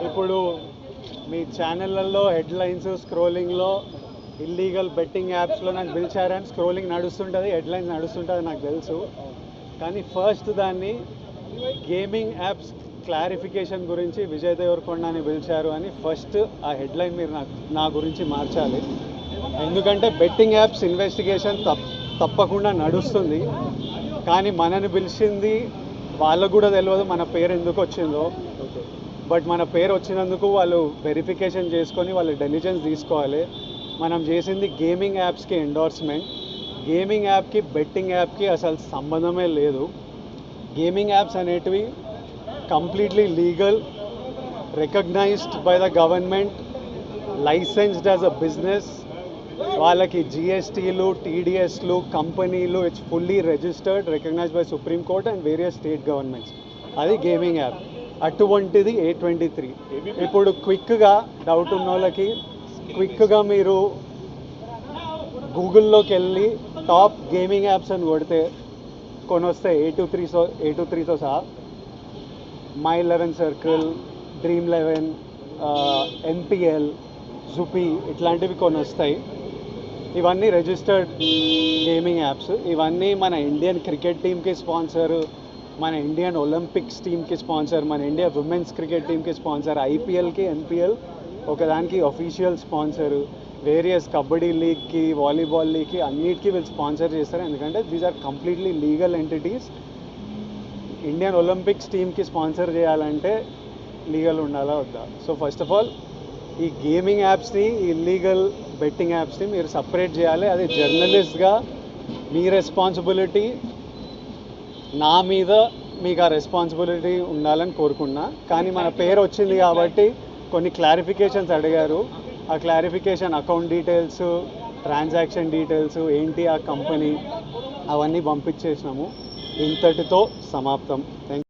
ఇప్పుడు మీ ఛానళ్ళల్లో headlines స్క్రోలింగ్లో illegal betting యాప్స్లో నాకు పిలిచారని స్క్రోలింగ్ నడుస్తుంటుంది, హెడ్లైన్స్ నడుస్తుంటుంది నాకు తెలుసు. కానీ ఫస్ట్ దాన్ని గేమింగ్ యాప్స్ క్లారిఫికేషన్ గురించి విజయ్ దేవరకొండని పిలిచారు అని ఫస్ట్ ఆ హెడ్లైన్ మీరు నా గురించి మార్చాలి. ఎందుకంటే బెట్టింగ్ యాప్స్ ఇన్వెస్టిగేషన్ తప్పకుండా నడుస్తుంది. కానీ మనని పిలిచింది వాళ్ళకు కూడా తెలియదు మన పేరు ఎందుకు వచ్చిందో. బట్ మన పేరు వచ్చినందుకు వాళ్ళు వెరిఫికేషన్ చేసుకొని వాళ్ళ డెలిజెన్స్ తీసుకోవాలి. మనం చేసింది గేమింగ్ యాప్స్కి ఎండోర్స్మెంట్. గేమింగ్ యాప్కి బెట్టింగ్ యాప్కి అసలు సంబంధమే లేదు. గేమింగ్ యాప్స్ అనేటివి completely legal, recognised by the government, licensed as a business. వాళ్ళకి జిఎస్టీలు, టీడీఎస్లు, కంపెనీలు, it's fully registered, recognised by supreme court and various state governments. అది గేమింగ్ యాప్. అటువంటిది A23. ఇప్పుడు క్విక్గా డౌట్ ఉన్న వాళ్ళకి క్విక్గా మీరు గూగుల్లోకి వెళ్ళి టాప్ గేమింగ్ యాప్స్ అని కొడితే కొన్ని వస్తాయి. A23తో సహా My11 Circle, Dream11, NPL, జుపీ ఇట్లాంటివి కొన్ని వస్తాయి. ఇవన్నీ రిజిస్టర్డ్ గేమింగ్ యాప్స్. ఇవన్నీ మన ఇండియన్ క్రికెట్ టీమ్కి స్పాన్సర్, మన ఇండియన్ ఒలింపిక్స్ టీమ్కి స్పాన్సర్, మన ఇండియా ఉమెన్స్ క్రికెట్ టీమ్కి స్పాన్సర్, ఐపీఎల్కి, ఎన్పిఎల్ ఒకదానికి అఫీషియల్ స్పాన్సరు, వేరియస్ కబడ్డీ లీగ్కి, వాలీబాల్ లీగ్కి అన్నిటికీ వీళ్ళు స్పాన్సర్ చేస్తారు. ఎందుకంటే these are completely legal entities. Indian Olympics టీమ్కి స్పాన్సర్ చేయాలంటే లీగల్ ఉండాలా వద్దా? సో ఫస్ట్ ఆఫ్ ఆల్ ఈ గేమింగ్ యాప్స్ని, ఇల్లీగల్ బెట్టింగ్ యాప్స్ని మీరు సపరేట్ చేయాలి. అది జర్నలిస్ట్గా మీ రెస్పాన్సిబిలిటీ. నా మీద మీకు ఆ రెస్పాన్సిబిలిటీ ఉండాలని కోరుకున్నా. కానీ మన పేరు వచ్చింది కాబట్టి కొన్ని క్లారిఫికేషన్స్ అడిగారు. ఆ clarification account details, transaction details ఏంటి ఆ కంపెనీ అవన్నీ పంపించేసినాము. ఇంతటితో సమాప్తం. Thank you.